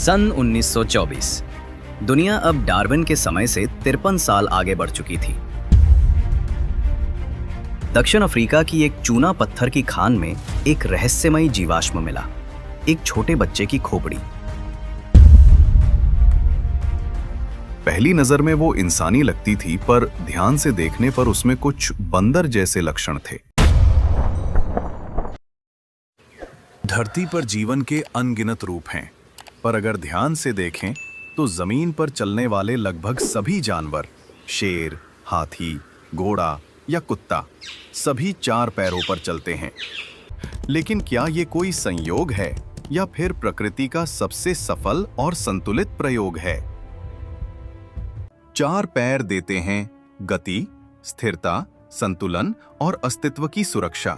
सन 1924। दुनिया अब डार्विन के समय से 53 साल आगे बढ़ चुकी थी। दक्षिण अफ्रीका की एक चूना पत्थर की खान में एक रहस्यमयी जीवाश्म मिला, एक छोटे बच्चे की खोपड़ी। पहली नजर में वो इंसानी लगती थी, पर ध्यान से देखने पर उसमें कुछ बंदर जैसे लक्षण थे। धरती पर जीवन के अनगिनत रूप हैं, पर अगर ध्यान से देखें तो जमीन पर चलने वाले लगभग सभी जानवर, शेर, हाथी, घोड़ा या कुत्ता, सभी 4 पैरों पर चलते हैं। लेकिन क्या ये कोई संयोग है या फिर प्रकृति का सबसे सफल और संतुलित प्रयोग है? 4 पैर देते हैं गति, स्थिरता, संतुलन और अस्तित्व की सुरक्षा।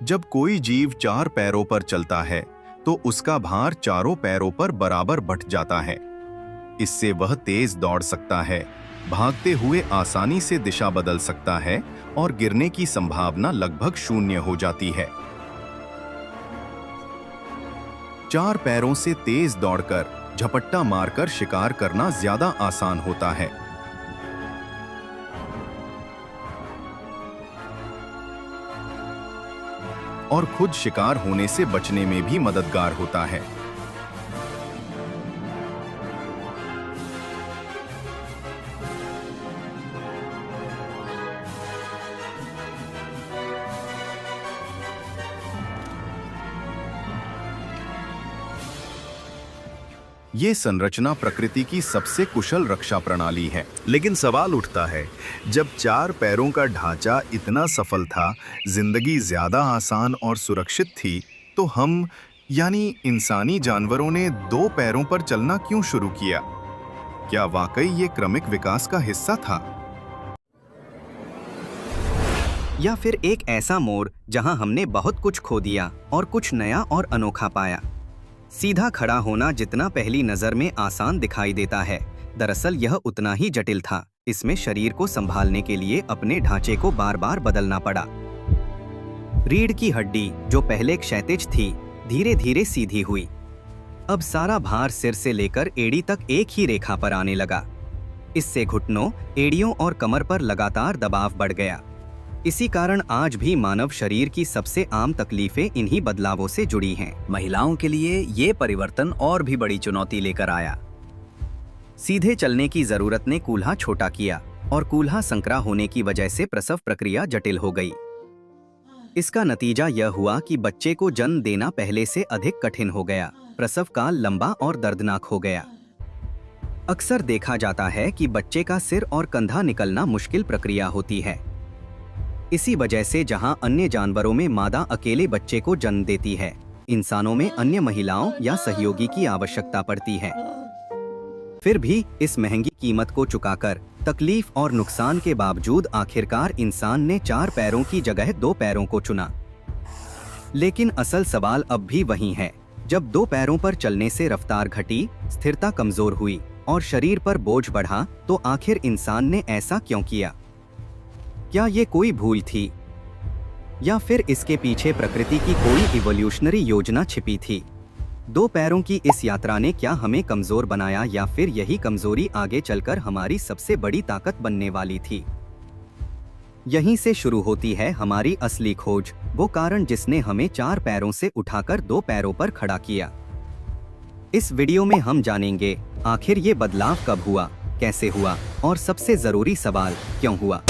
जब कोई जीव 4 पैरों पर चलता है तो उसका भार चारों पैरों पर बराबर बंट जाता है। इससे वह तेज दौड़ सकता है, भागते हुए आसानी से दिशा बदल सकता है और गिरने की संभावना लगभग शून्य हो जाती है। 4 पैरों से तेज दौड़कर झपट्टा मारकर शिकार करना ज्यादा आसान होता है। और खुद शिकार होने से बचने में भी मददगार होता है। ये संरचना प्रकृति की सबसे कुशल रक्षा प्रणाली है। लेकिन सवाल उठता है, जब 4 पैरों का ढांचा इतना सफल था, जिंदगी ज्यादा आसान और सुरक्षित थी, तो हम यानी इंसानी जानवरों ने 2 पैरों पर चलना क्यों शुरू किया? क्या वाकई ये क्रमिक विकास का हिस्सा था? या फिर एक ऐसा मोड़ जहां हमने बहुत कुछ खो दिया और कुछ नया और अनोखा पाया? सीधा खड़ा होना जितना पहली नजर में आसान दिखाई देता है, दरअसल यह उतना ही जटिल था। इसमें शरीर को संभालने के लिए अपने ढांचे को बार बार बदलना पड़ा। रीढ़ की हड्डी, जो पहले क्षैतिज थी, धीरे धीरे सीधी हुई। अब सारा भार सिर से लेकर एड़ी तक एक ही रेखा पर आने लगा। इससे घुटनों, एड़ियों और कमर पर लगातार दबाव बढ़ गया। इसी कारण आज भी मानव शरीर की सबसे आम तकलीफें इन्हीं बदलावों से जुड़ी हैं। महिलाओं के लिए ये परिवर्तन और भी बड़ी चुनौती लेकर आया। सीधे चलने की जरूरत ने कूल्हा छोटा किया और कूल्हा संकरा होने की वजह से प्रसव प्रक्रिया जटिल हो गई। इसका नतीजा यह हुआ कि बच्चे को जन्म देना पहले से अधिक कठिन हो गया। प्रसव काल लंबा और दर्दनाक हो गया। अक्सर देखा जाता है कि बच्चे का सिर और कंधा निकलना मुश्किल प्रक्रिया होती है। इसी वजह से जहां अन्य जानवरों में मादा अकेले बच्चे को जन्म देती है, इंसानों में अन्य महिलाओं या सहयोगी की आवश्यकता पड़ती है। फिर भी इस महंगी कीमत को चुकाकर, तकलीफ और नुकसान के बावजूद आखिरकार इंसान ने 4 पैरों की जगह 2 पैरों को चुना। लेकिन असल सवाल अब भी वही है। जब 2 पैरों पर चलने से रफ्तार घटी, स्थिरता कमजोर हुई और शरीर पर बोझ बढ़ा, तो आखिर इंसान ने ऐसा क्यों किया? क्या ये कोई भूल थी या फिर इसके पीछे प्रकृति की कोई इवोल्यूशनरी योजना छिपी थी? 2 पैरों की इस यात्रा ने क्या हमें कमजोर बनाया या फिर यही कमजोरी आगे चलकर हमारी सबसे बड़ी ताकत बनने वाली थी? यहीं से शुरू होती है हमारी असली खोज, वो कारण जिसने हमें 4 पैरों से उठाकर 2 पैरों पर खड़ा किया। इस वीडियो में हम जानेंगे आखिर ये बदलाव कब हुआ, कैसे हुआ और सबसे जरूरी सवाल, क्यों हुआ।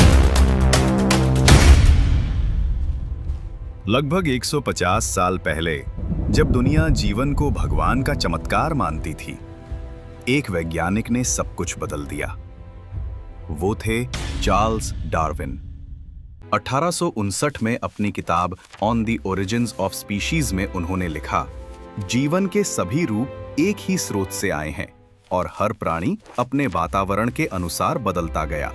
लगभग 150 साल पहले, जब दुनिया जीवन को भगवान का चमत्कार मानती थी, एक वैज्ञानिक ने सब कुछ बदल दिया। वो थे चार्ल्स डार्विन। 1859 में अपनी किताब on the origins of species में उन्होंने लिखा, जीवन के सभी रूप एक ही स्रोत से आए हैं और हर प्राणी अपने वातावरण के अनुसार बदलता गया।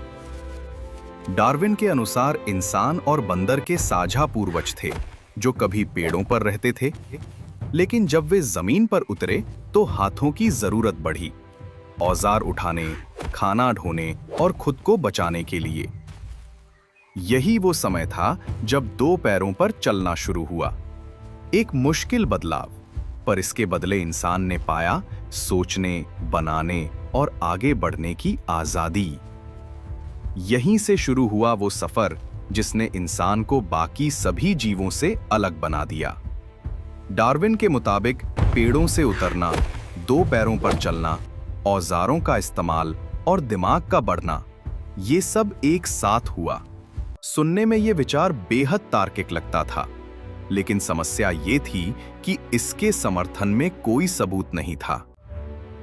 डार्विन के अनुसार इंसान और बंदर के साझा पूर्वज थे, जो कभी पेड़ों पर रहते थे, लेकिन जब वे जमीन पर उतरे तो हाथों की जरूरत बढ़ी, औजार उठाने, खाना ढोने और खुद को बचाने के लिए। यही वो समय था जब 2 पैरों पर चलना शुरू हुआ। एक मुश्किल बदलाव, पर इसके बदले इंसान ने पाया सोचने, बनाने और आगे बढ़ने की आजादी। यहीं से शुरू हुआ वो सफर जिसने इंसान को बाकी सभी जीवों से अलग बना दिया। डार्विन के मुताबिक पेड़ों से उतरना, दो पैरों पर चलना, औजारों का इस्तेमाल और दिमाग का बढ़ना, ये सब एक साथ हुआ। सुनने में ये विचार बेहद तार्किक लगता था, लेकिन समस्या ये थी कि इसके समर्थन में कोई सबूत नहीं था।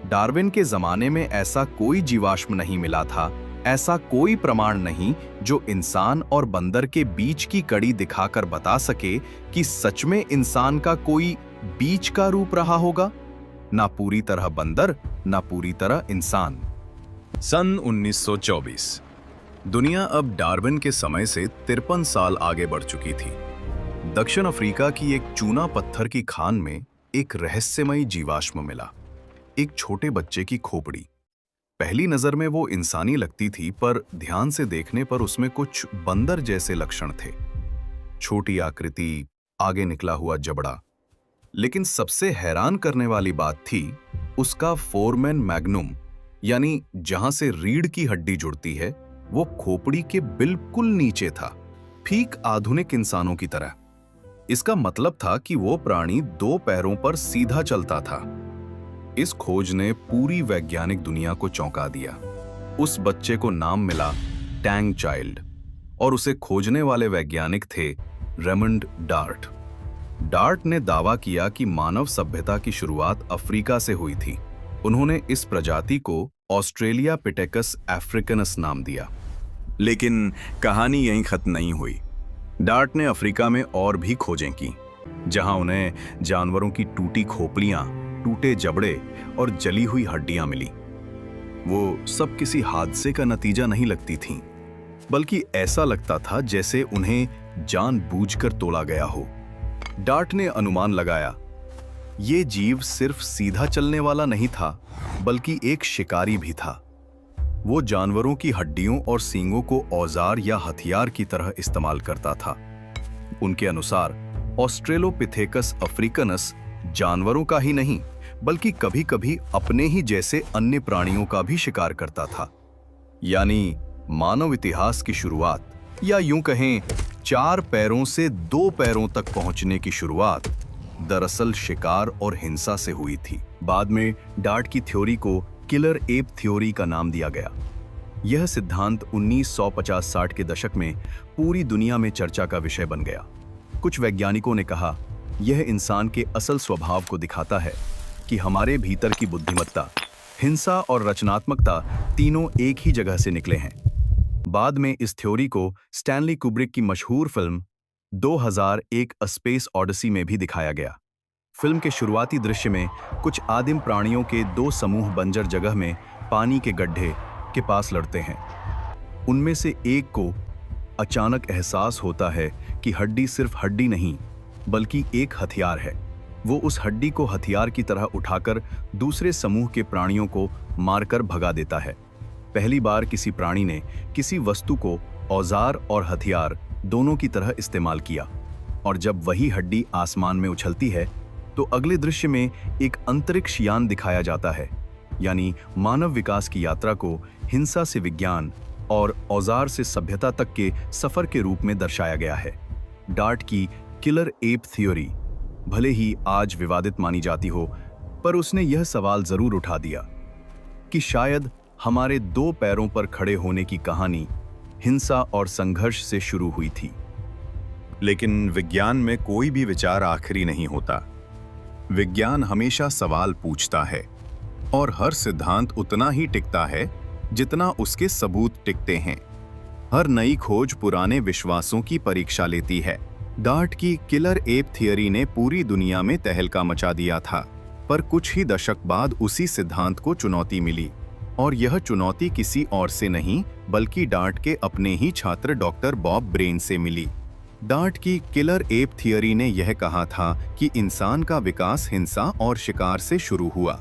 डार्विन के जमाने में ऐसा कोई जीवाश्म नहीं मिला था, ऐसा कोई प्रमाण नहीं जो इंसान और बंदर के बीच की कड़ी दिखाकर बता सके कि सच में इंसान का कोई बीच का रूप रहा होगा, ना पूरी तरह बंदर, ना पूरी तरह इंसान। सन 1924। दुनिया अब डार्विन के समय से 53 साल आगे बढ़ चुकी थी। दक्षिण अफ्रीका की एक चूना पत्थर की खान में एक रहस्यमयी जीवाश्म मिला, एक छोटे बच्चे की खोपड़ी। पहली नजर में वो इंसानी लगती थी, पर ध्यान से देखने पर उसमें कुछ बंदर जैसे लक्षण थे। छोटी आकृति, आगे निकला हुआ जबड़ा। लेकिन सबसे हैरान करने वाली बात थी उसका फोरमेन मैग्नुम, यानी जहां से रीढ़ की हड्डी जुड़ती है, वो खोपड़ी के बिल्कुल नीचे था, ठीक आधुनिक इंसानों की तरह। इसका मतलब था कि वो प्राणी दो पैरों पर सीधा चलता था। इस खोज ने पूरी वैज्ञानिक दुनिया को चौंका दिया। उस बच्चे को नाम मिला टैंग चाइल्ड, और उसे खोजने वाले वैज्ञानिक थे रेमंड डार्ट। डार्ट ने दावा किया कि मानव सभ्यता की शुरुआत अफ्रीका से हुई थी। उन्होंने इस प्रजाति को ऑस्ट्रेलियापिटेकस अफ्रीकनस नाम दिया। लेकिन कहानी यहीं खत्म नहीं हुई। डार्ट ने अफ्रीका में और भी खोजें की, जहां उन्हें जानवरों की टूटी खोपड़ियां, टूटे जबड़े और जली हुई हड्डियां मिली। वो सब किसी हादसे का नतीजा नहीं लगती थीं, बल्कि ऐसा लगता था जैसे उन्हें जानबूझकर तोड़ा गया हो। डार्ट ने अनुमान लगाया, ये जीव सिर्फ सीधा चलने वाला नहीं था, बल्कि एक शिकारी भी था। वो जानवरों की हड्डियों और सींगों को औजार या हथियार की तरह इस्तेमाल करता था। उनके अनुसार ऑस्ट्रेलोपिथेकस अफ्रीकनस जानवरों का ही नहीं, बल्कि कभी-कभी अपने ही जैसे अन्य प्राणियों का भी शिकार करता था। यानी मानव इतिहास की शुरुआत, या यूं कहें चार पैरों से दो पैरों तक पहुंचने की शुरुआत, दरअसल शिकार और हिंसा से हुई थी। बाद में डार्ट की थ्योरी को किलर एप थ्योरी का नाम दिया गया। यह सिद्धांत 1950-60 के दशक में पूरी दुनिया में चर्चा का विषय बन गया। कुछ वैज्ञानिकों ने कहा, यह इंसान के असल स्वभाव को दिखाता है कि हमारे भीतर की बुद्धिमत्ता, हिंसा और रचनात्मकता तीनों एक ही जगह से निकले हैं। बाद में इस थ्योरी को स्टैनली कुब्रिक की मशहूर फिल्म 2001 अ स्पेस ऑडिसी में भी दिखाया गया। फिल्म के शुरुआती दृश्य में कुछ आदिम प्राणियों के दो समूह बंजर जगह में पानी के गड्ढे के पास लड़ते हैं। उनमें से एक को अचानक एहसास होता है कि हड्डी सिर्फ हड्डी नहीं, बल्कि एक हथियार है। वो उस हड्डी को हथियार की तरह उठाकर दूसरे समूह के प्राणियों को मारकर भगा देता है। पहली बार किसी प्राणी ने किसी वस्तु को औजार और हथियार दोनों की तरह इस्तेमाल किया, और जब वही हड्डी आसमान में उछलती है तो अगले दृश्य में एक अंतरिक्ष यान दिखाया जाता है। यानी मानव विकास की यात्रा को हिंसा से विज्ञान और औजार से सभ्यता तक के सफर के रूप में दर्शाया गया है। डार्ट की किलर एप थ्योरी भले ही आज विवादित मानी जाती हो, पर उसने यह सवाल जरूर उठा दिया कि शायद हमारे दो पैरों पर खड़े होने की कहानी हिंसा और संघर्ष से शुरू हुई थी। लेकिन विज्ञान में कोई भी विचार आखिरी नहीं होता। विज्ञान हमेशा सवाल पूछता है, और हर सिद्धांत उतना ही टिकता है जितना उसके सबूत टिकते हैं। हर नई खोज पुराने विश्वासों की परीक्षा लेती है। डार्ट की किलर एप थियरी ने पूरी दुनिया में तहलका मचा दिया था, पर कुछ ही दशक बाद उसी सिद्धांत को चुनौती मिली, और यह चुनौती किसी और से नहीं बल्कि डार्ट के अपने ही छात्र डॉक्टर बॉब ब्रेन से मिली। डार्ट की किलर एप थियरी ने यह कहा था कि इंसान का विकास हिंसा और शिकार से शुरू हुआ,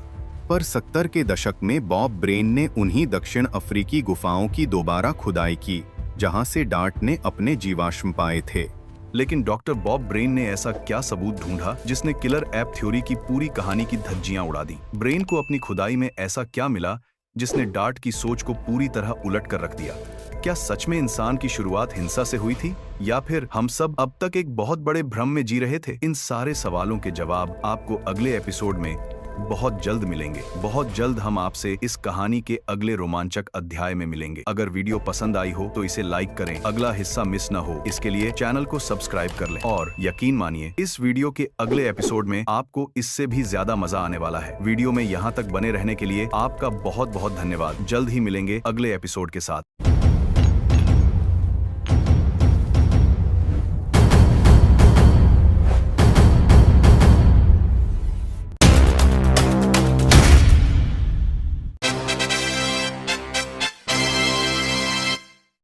पर 70 के दशक में बॉब ब्रेन ने उन्हीं दक्षिण अफ्रीकी गुफाओं की दोबारा खुदाई की, जहां से डार्ट ने अपने जीवाश्म पाए थे। लेकिन डॉक्टर बॉब ब्रेन ने ऐसा क्या सबूत ढूंढा जिसने किलर ऐप थ्योरी की पूरी कहानी की धज्जियां उड़ा दी? ब्रेन को अपनी खुदाई में ऐसा क्या मिला जिसने डार्ट की सोच को पूरी तरह उलट कर रख दिया? क्या सच में इंसान की शुरुआत हिंसा से हुई थी, या फिर हम सब अब तक एक बहुत बड़े भ्रम में जी रहे थे? इन सारे सवालों के जवाब आपको अगले एपिसोड में बहुत जल्द मिलेंगे। बहुत जल्द हम आपसे इस कहानी के अगले रोमांचक अध्याय में मिलेंगे। अगर वीडियो पसंद आई हो तो इसे लाइक करें, अगला हिस्सा मिस न हो इसके लिए चैनल को सब्सक्राइब कर लें। और यकीन मानिए, इस वीडियो के अगले एपिसोड में आपको इससे भी ज्यादा मजा आने वाला है। वीडियो में यहाँ तक बने रहने के लिए आपका बहुत बहुत धन्यवाद। जल्द ही मिलेंगे अगले एपिसोड के साथ।